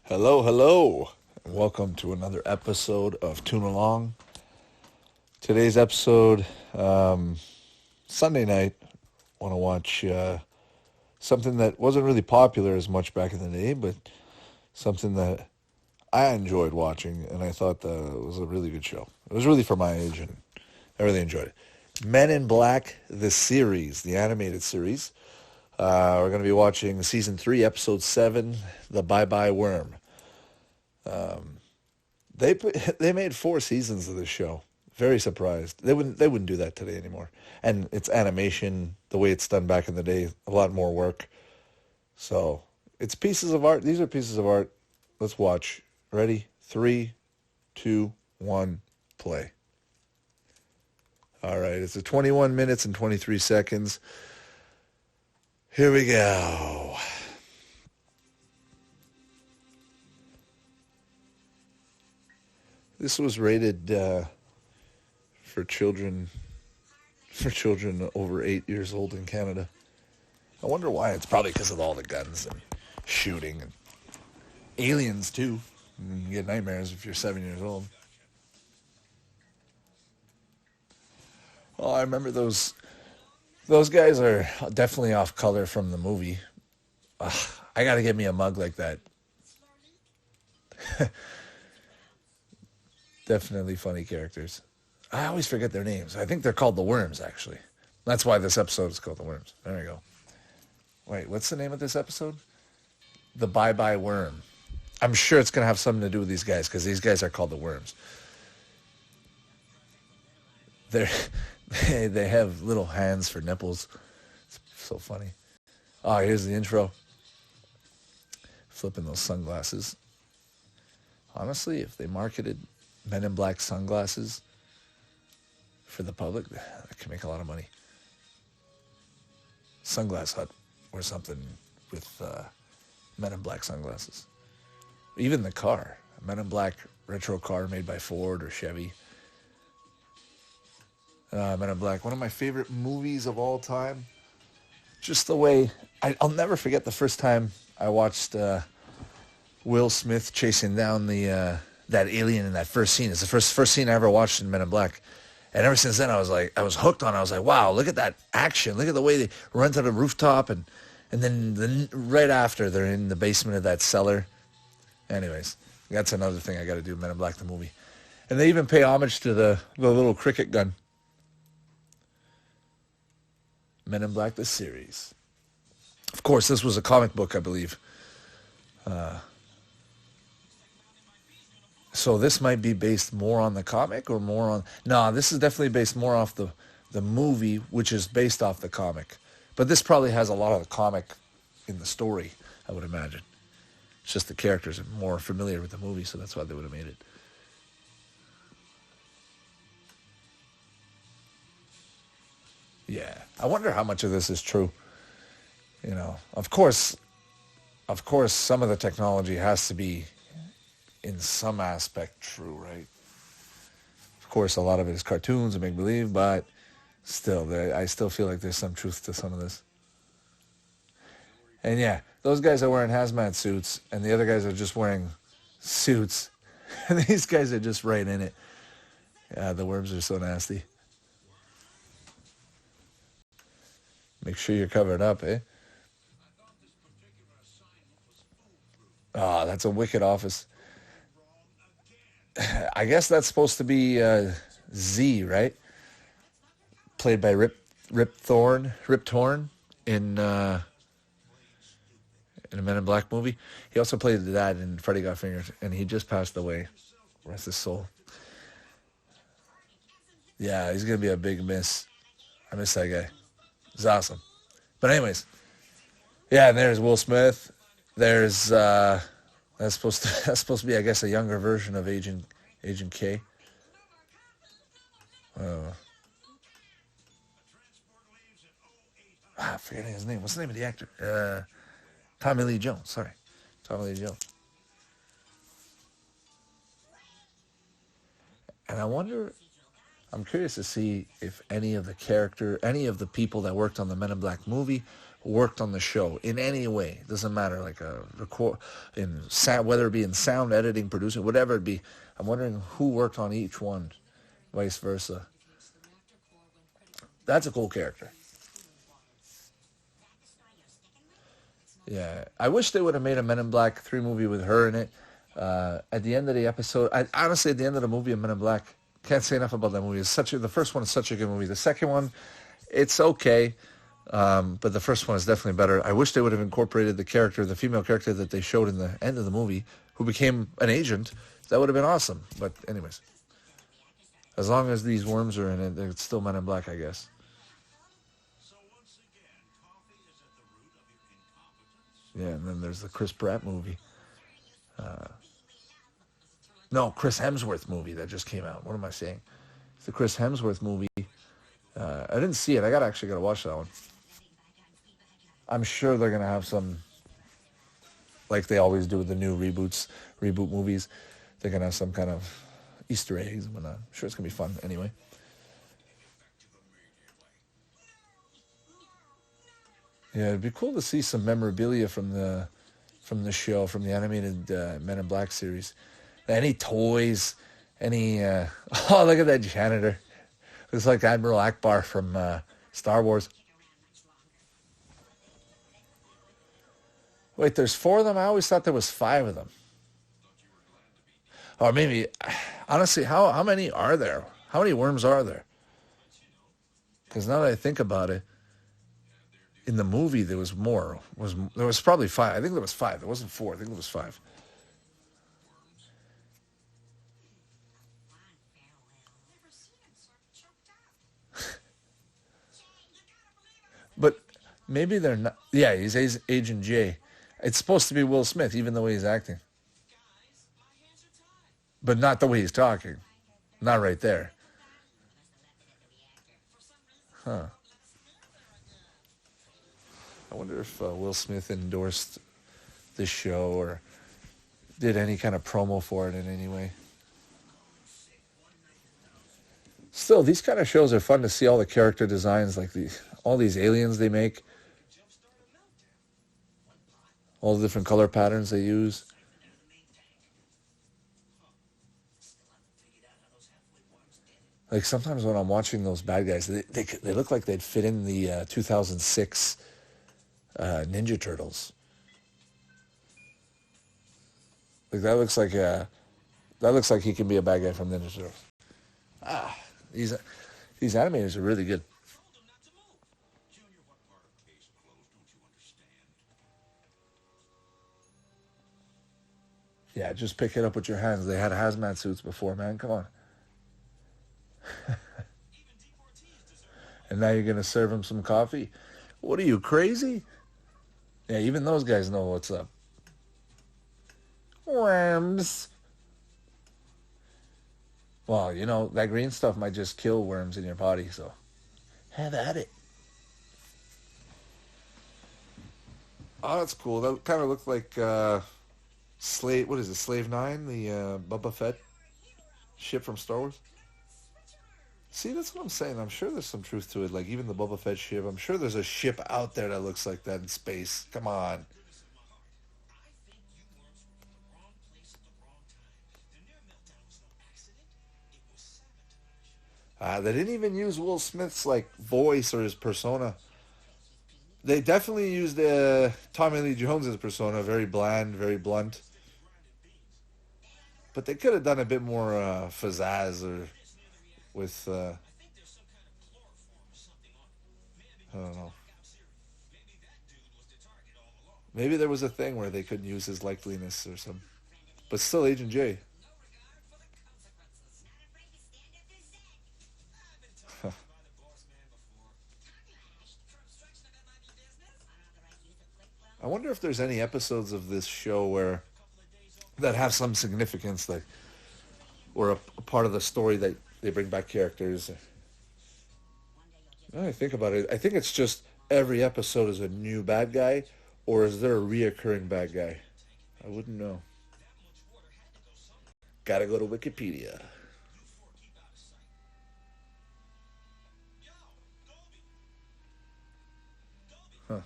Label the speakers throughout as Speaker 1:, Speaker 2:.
Speaker 1: Hello, hello. Welcome to another episode of Toon Along. Today's episode, Sunday night. Want to watch something that wasn't really popular as much back in the day, but something that I enjoyed watching, and I thought that it was a really good show. It was really for my age, and I really enjoyed it. Men in Black, the series, the animated series. We're going to be watching Season 3, Episode 7, The Bye-Bye Worm. They made 4 seasons of this show. Very surprised. They wouldn't do that today anymore. And it's animation, the way it's done back in the day, a lot more work. So, it's pieces of art. These are pieces of art. Let's watch. Ready? 3, 2, 1, play. All right, it's 21 minutes and 23 seconds. Here we go. This was rated for children over 8 years old in Canada. I wonder why. It's probably because of all the guns and shooting and aliens too. You get nightmares if you're 7 years old. Oh, I remember those guys are definitely off color from the movie. I gotta get me a mug like that. Definitely funny characters. I always forget their names. I think they're called the Worms, actually. That's why this episode is called The Worms. There we go. Wait, what's the name of this episode? The Bye-Bye Worm. I'm sure it's going to have something to do with these guys, because these guys are called the Worms. They have little hands for nipples. It's so funny. Oh, here's the intro. Flipping those sunglasses. Honestly, if they marketed Men in Black sunglasses for the public, that could make a lot of money. Sunglass Hut or something with Men in Black sunglasses. Even the car. A Men in Black retro car made by Ford or Chevy. Men in Black, one of my favorite movies of all time. Just the way, I'll never forget the first time I watched Will Smith chasing down that alien in that first scene. It's the first scene I ever watched in Men in Black. And ever since then, I was hooked on it. I was like, wow, look at that action. Look at the way they run to the rooftop. And then right after, they're in the basement of that cellar. Anyways, that's another thing I got to do, Men in Black, the movie. And they even pay homage to the little cricket gun. Men in Black, the series. Of course, this was a comic book, I believe. So this might be based more on the comic or more on... No, this is definitely based more off the movie, which is based off the comic. But this probably has a lot of the comic in the story, I would imagine. It's just the characters are more familiar with the movie, so that's why they would have made it. Yeah. I wonder how much of this is true. You know, of course, some of the technology has to be in some aspect true, right? Of course, a lot of it is cartoons and make-believe, but still, I still feel like there's some truth to some of this. And yeah, those guys are wearing hazmat suits, and the other guys are just wearing suits. And these guys are just right in it. Yeah, the worms are so nasty. Make sure you're covered up, eh? Oh, that's a wicked office. I guess that's supposed to be Z, right? Played by Rip Torn in a Men in Black movie. He also played that in Freddy Got Fingered, and he just passed away. Rest his soul. Yeah, he's gonna be a big miss. I miss that guy. He's awesome. But anyways, yeah, and there's Will Smith. There's that's supposed to be, I guess, a younger version of Agent K. Forgetting his name. What's the name of the actor? Tommy Lee Jones. Sorry, Tommy Lee Jones. And I'm curious to see if any of the people that worked on the Men in Black movie worked on the show in any way. It doesn't matter, like a record, in sound, whether it be in sound editing, producing, whatever it be. I'm wondering who worked on each one, vice versa. That's a cool character. Yeah, I wish they would have made a Men in Black 3 movie with her in it. At the end of the episode, honestly, at the end of the movie of Men in Black, can't say enough about that movie. The first one is such a good movie. The second one, it's okay, but the first one is definitely better. I wish they would have incorporated the female character that they showed in the end of the movie, who became an agent. That would have been awesome. But anyways, as long as these worms are in it, it's still Men in Black, I guess. Yeah, and then there's the Chris Pratt movie. No, Chris Hemsworth movie that just came out. What am I saying? It's the Chris Hemsworth movie. I didn't see it. I actually got to watch that one. I'm sure they're going to have some, like they always do with the new reboot movies. They're going to have some kind of Easter eggs and whatnot. I'm sure it's going to be fun anyway. Yeah, it'd be cool to see some memorabilia from the show, from the animated Men in Black series. Any toys, any... oh, look at that janitor. Looks like Admiral Akbar from Star Wars. Wait, there's 4 of them? I always thought there was 5 of them. Or maybe... Honestly, how many are there? How many worms are there? Because now that I think about it, in the movie there was more. There was probably 5. I think there was 5. There wasn't 4. I think there was 5. But maybe they're not. Yeah, he's Agent J. It's supposed to be Will Smith, even the way he's acting. But not the way he's talking. Not right there. Huh. I wonder if Will Smith endorsed this show or did any kind of promo for it in any way. Still, these kind of shows are fun to see all the character designs, like all these aliens they make. All the different color patterns they use. Like sometimes when I'm watching those bad guys, they look like they'd fit in the 2006 Ninja Turtles. Like that looks like he can be a bad guy from Ninja Turtles. These animators are really good. Yeah, just pick it up with your hands. They had hazmat suits before, man. Come on. And now you're going to serve them some coffee? What are you, crazy? Yeah, even those guys know what's up. Worms. Well, that green stuff might just kill worms in your body, so have at it. Oh, that's cool. That kind of looked like Slave. What is it? Slave 9, the Boba Fett ship from Star Wars. See, that's what I'm saying. I'm sure there's some truth to it. Like even the Boba Fett ship. I'm sure there's a ship out there that looks like that in space. Come on. They didn't even use Will Smith's voice or his persona. They definitely used Tommy Lee Jones' persona, very bland, very blunt. But they could have done a bit more pizzazz or with, I don't know. Maybe there was a thing where they couldn't use his likeliness or something. But still Agent J. I wonder if there's any episodes of this show that have some significance, or a part of the story that they bring back characters. Now I think about it, I think it's just every episode is a new bad guy, or is there a reoccurring bad guy? I wouldn't know. Gotta go to Wikipedia. Huh.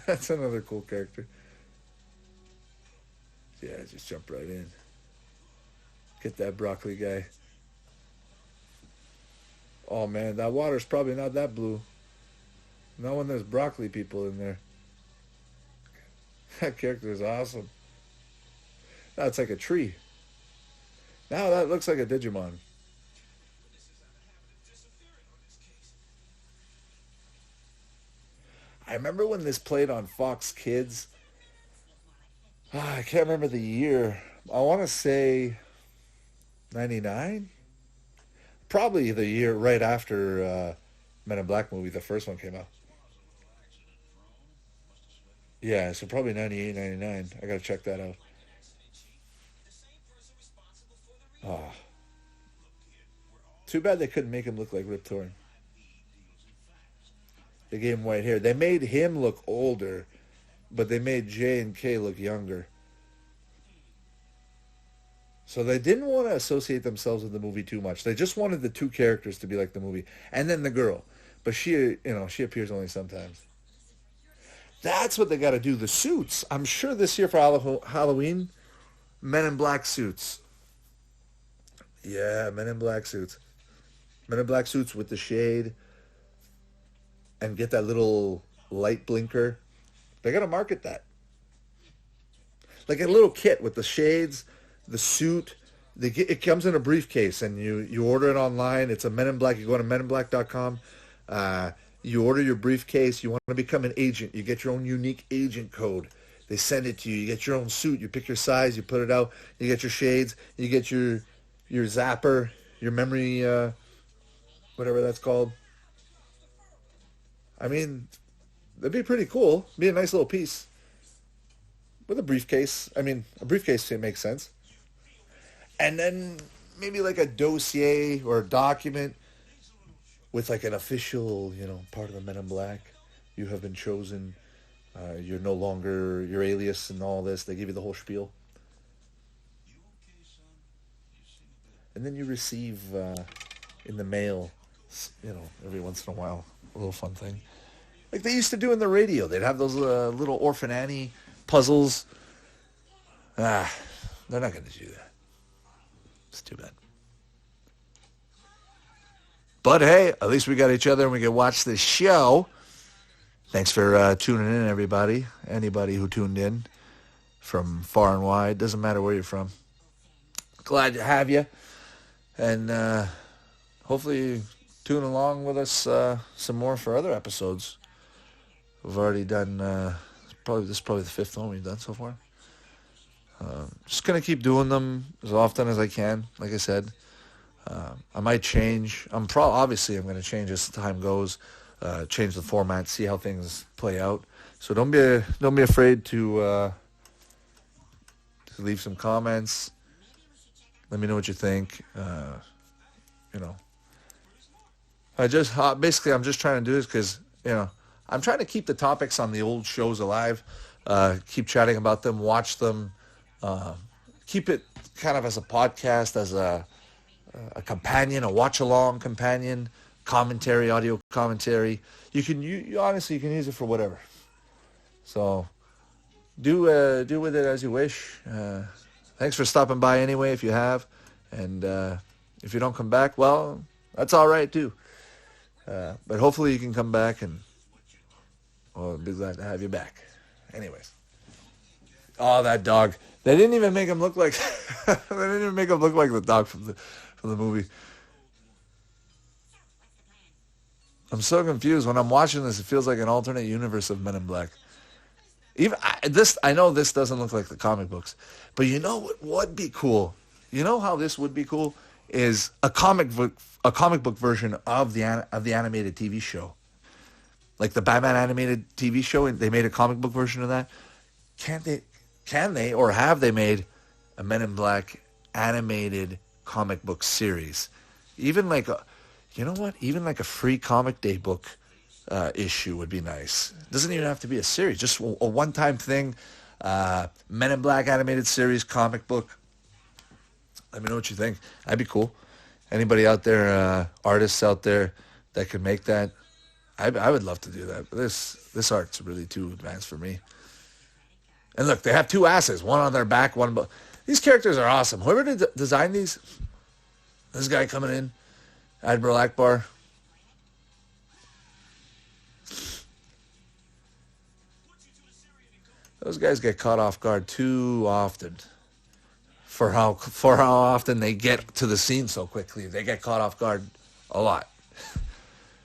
Speaker 1: That's another cool character. Yeah, just jump right in. Get that broccoli guy. Oh man, that water's probably not that blue. Not when there's broccoli people in there. That character is awesome. That's like a tree. Now that looks like a Digimon. I remember when this played on Fox Kids. I can't remember the year. I want to say 99? Probably the year right after Men in Black movie, the first one came out. Yeah, so probably 98, 99. I gotta check that out. Oh, too bad they couldn't make him look like Rip Torn. They gave him white hair. They made him look older, but they made J and K look younger. So they didn't want to associate themselves with the movie too much. They just wanted the two characters to be like the movie, and then the girl. But she appears only sometimes. That's what they got to do. The suits. I'm sure this year for Halloween, Men in Black suits. Yeah, Men in Black suits. Men in Black suits with the shade and get that little light blinker. They got to market that. Like a little kit with the shades, the suit. It comes in a briefcase, and you order it online. It's a Men in Black. You go to meninblack.com. You order your briefcase. You want to become an agent. You get your own unique agent code. They send it to you. You get your own suit. You pick your size. You put it out. You get your shades. You get your zapper, your memory, whatever that's called. I mean, that'd be pretty cool. Be a nice little piece with a briefcase. I mean, a briefcase makes sense. And then maybe like a dossier or a document with like an official, part of the Men in Black. You have been chosen. You're no longer your alias and all this. They give you the whole spiel. And then you receive in the mail, every once in a while, a little fun thing. Like they used to do in the radio. They'd have those little Orphan Annie puzzles. They're not going to do that. It's too bad. But hey, at least we got each other and we can watch this show. Thanks for tuning in, everybody. Anybody who tuned in from far and wide. Doesn't matter where you're from. Glad to have you. And hopefully tune along with us some more for other episodes. We've already done, this is probably the fifth one we've done so far. Just going to keep doing them as often as I can, like I said. I might change. Obviously I'm going to change as time goes, change the format, see how things play out. So don't be afraid to leave some comments. Let me know what you think. I'm just trying to do this because I'm trying to keep the topics on the old shows alive. Keep chatting about them, watch them. Keep it kind of as a podcast, as a companion, a watch-along companion, commentary, audio commentary. You honestly, you can use it for whatever. So do with it as you wish. Thanks for stopping by anyway, if you have. And if you don't come back, well, that's all right too. But hopefully you can come back, and I'll be glad to have you back. Anyways. Oh, that dog. They didn't even make him look like the dog from the movie. I'm so confused. When I'm watching this, it feels like an alternate universe of Men in Black. I know this doesn't look like the comic books, but you know what would be cool? You know how this would be cool is a comic book version of the animated TV show. Like the Batman animated TV show, and they made a comic book version of that. Can they, or have they made a Men in Black animated comic book series? Even like even like a free comic day book issue would be nice. It doesn't even have to be a series, just a one-time thing. Men in Black animated series, comic book. Let me know what you think. That'd be cool. Anybody out there, artists out there that could make that, I would love to do that, but this art's really too advanced for me. And look, they have two asses, one on their back, one. These characters are awesome. Whoever designed these, this guy coming in, Admiral Akbar. Those guys get caught off guard too often. For how often they get to the scene so quickly, they get caught off guard a lot.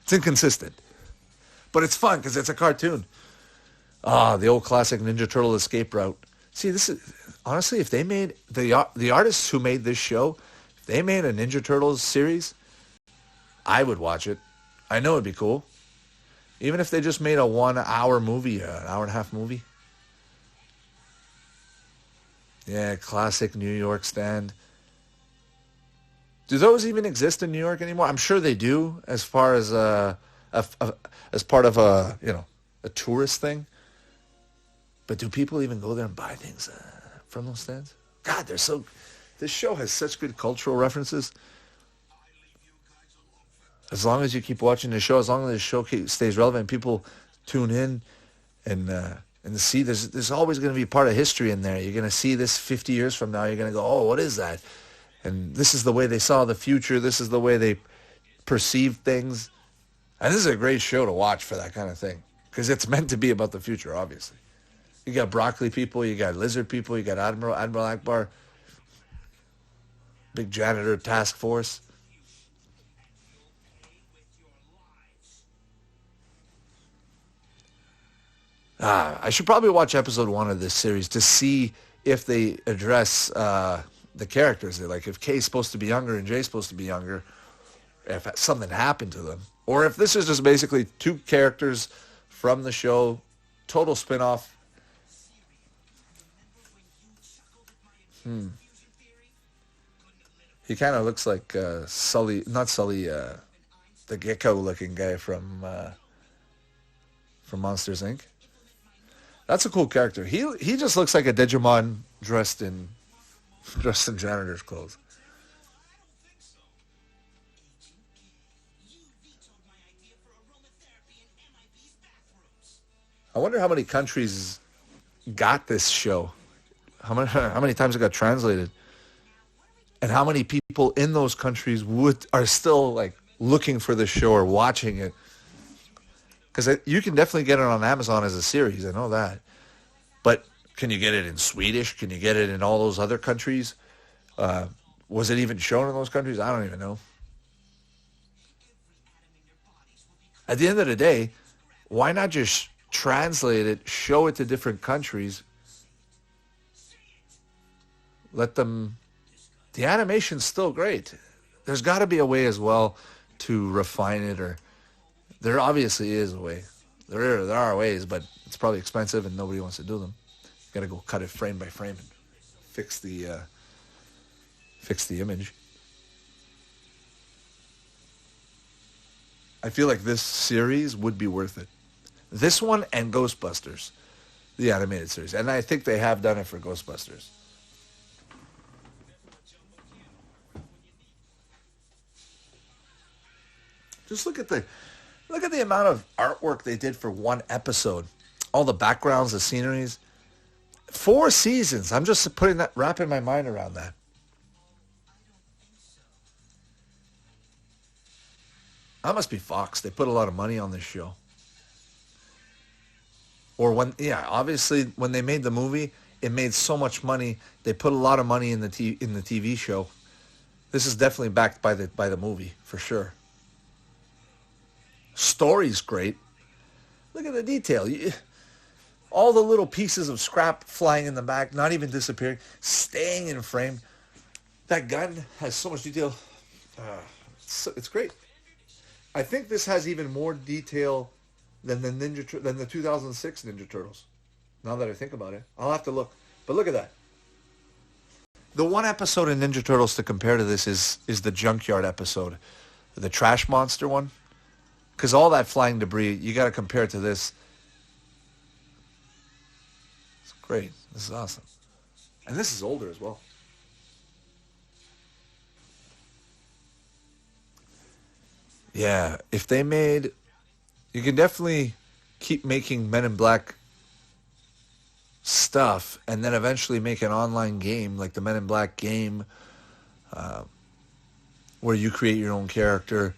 Speaker 1: It's inconsistent, but it's fun because it's a cartoon. The old classic Ninja Turtle escape route. See, this is honestly, if they made the artists who made this show, if they made a Ninja Turtles series, I would watch it. I know it'd be cool. Even if they just made a 1 hour movie, an hour and a half movie. Yeah, classic New York stand. Do those even exist in New York anymore? I'm sure they do, as far as as part of a tourist thing. But do people even go there and buy things from those stands? God, they're so. This show has such good cultural references. As long as you keep watching the show, as long as the show stays relevant, people tune in and see there's always going to be part of history in there. You're going to see this 50 years from now. You're going to go, oh, what is that? And this is the way they saw the future. This is the way they perceived things. And this is a great show to watch for that kind of thing because it's meant to be about the future, obviously. You got broccoli people, you got lizard people, you got Admiral Akbar, big janitor task force. I should probably watch episode 1 of this series to see if they address the characters. Like if Kay's supposed to be younger and Jay's supposed to be younger, if something happened to them. Or if this is just basically two characters from the show, total spin-off. He kind of looks like Sully, not Sully, the gecko-looking guy from Monsters, Inc. That's a cool character. He just looks like a Digimon dressed in janitor's clothes. I wonder how many countries got this show. How many times it got translated, and how many people in those countries are still like looking for this show or watching it. Because you can definitely get it on Amazon as a series. I know that. But can you get it in Swedish? Can you get it in all those other countries? Was it even shown in those countries? I don't even know. At the end of the day, why not just translate it, show it to different countries, let them... The animation's still great. There's got to be a way as well to refine it, or... There obviously is a way. There are ways, but it's probably expensive and nobody wants to do them. You got to go cut it frame by frame and fix the image. I feel like this series would be worth it. This one and Ghostbusters, the animated series, and I think they have done it for Ghostbusters. Just look at the amount of artwork they did for one episode. All the backgrounds, the sceneries. 4 seasons. I'm just wrapping my mind around that. That must be Fox. They put a lot of money on this show. Or obviously when they made the movie, it made so much money. They put a lot of money in the TV show. This is definitely backed by the movie for sure. Story's great. Look at the detail. All the little pieces of scrap flying in the back, not even disappearing, staying in frame. That gun has so much detail. It's great. I think this has even more detail than the 2006 Ninja Turtles. Now that I think about it, I'll have to look. But look at that. The one episode in Ninja Turtles to compare to this is the Junkyard episode, the Trash Monster one. Because all that flying debris, you got to compare it to this. It's great. This is awesome. And this is older as well. Yeah, if they made you can definitely keep making Men in Black stuff and then eventually make an online game like the Men in Black game where you create your own character.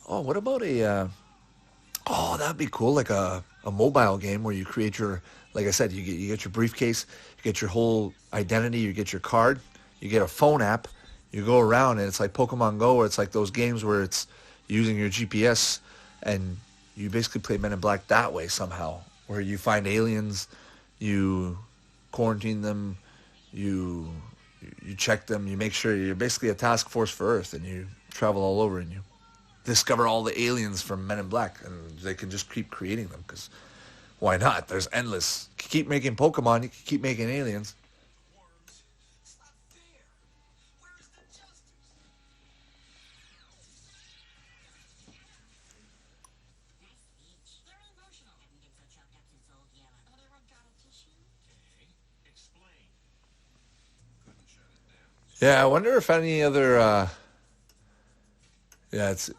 Speaker 1: Oh, what about that'd be cool, like a mobile game where you create your, like I said, you get your briefcase, you get your whole identity, you get your card, you get a phone app, you go around and it's like Pokemon Go, or it's like those games where it's using your GPS and you basically play Men in Black that way somehow, where you find aliens, you quarantine them, you check them, you make sure you're basically a task force for Earth, and you travel all over and you discover all the aliens from Men in Black, and they can just keep creating them because why not? There's endless. You can keep making Pokemon, you can keep making aliens. Yeah, I wonder if any other. Yeah, it's.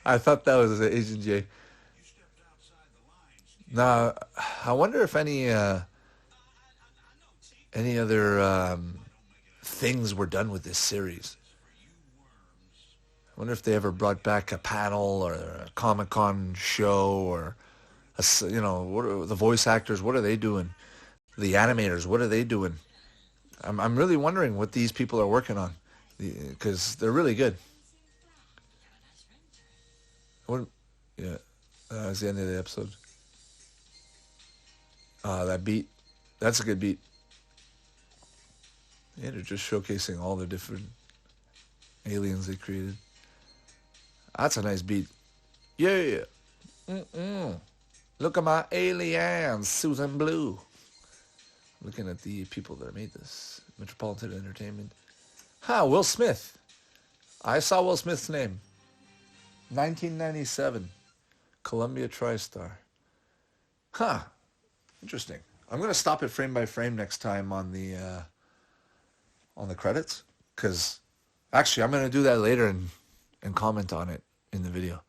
Speaker 1: I thought that was Agent J. Now, I wonder if any other things were done with this series. I wonder if they ever brought back a panel or a Comic-Con show, or what are the voice actors? What are they doing? The animators, what are they doing? I'm really wondering what these people are working on, because they're really good. Yeah, that's the end of the episode. That beat, that's a good beat. Yeah, they're just showcasing all the different aliens they created. That's a nice beat. Yeah. Look at my aliens, Susan Blue. Looking at the people that made this. Metropolitan Entertainment. Will Smith. I saw Will Smith's name. 1997. Columbia TriStar. Interesting. I'm going to stop it frame by frame next time on the credits. Because actually I'm going to do that later and comment on it in the video.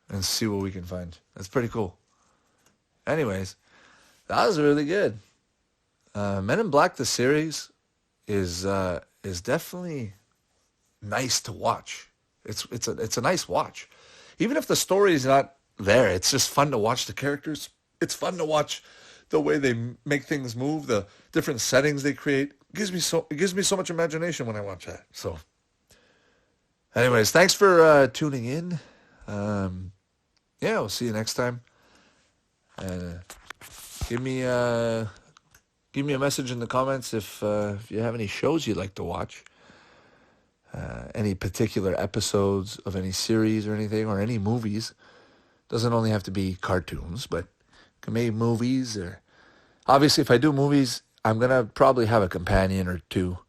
Speaker 1: And see what we can find. That's pretty cool. Anyways, that was really good. Men in Black, the series, is definitely nice to watch. It's a nice watch. Even if the story is not there, it's just fun to watch the characters. It's fun to watch the way they make things move, the different settings they create. It gives me so much imagination when I watch that. So, anyways, thanks for tuning in. We'll see you next time. Give me a message in the comments if you have any shows you'd like to watch, any particular episodes of any series or anything, or any movies. Doesn't only have to be cartoons, but can be movies. Or obviously, if I do movies, I'm gonna probably have a companion or two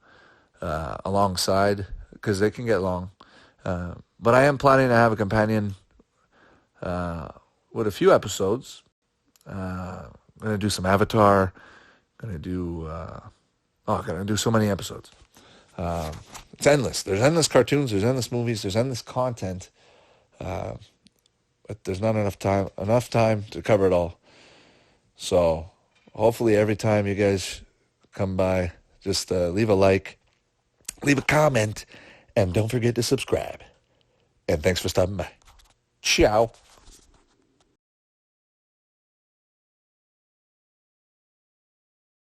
Speaker 1: alongside, because they can get long. But I am planning to have a companion with a few episodes. I'm gonna do some Avatar. Gonna do so many episodes. It's endless. There's endless cartoons. There's endless movies. There's endless content. But there's not enough time to cover it all. So hopefully every time you guys come by, just leave a like, leave a comment, and don't forget to subscribe. And thanks for stopping by. Ciao.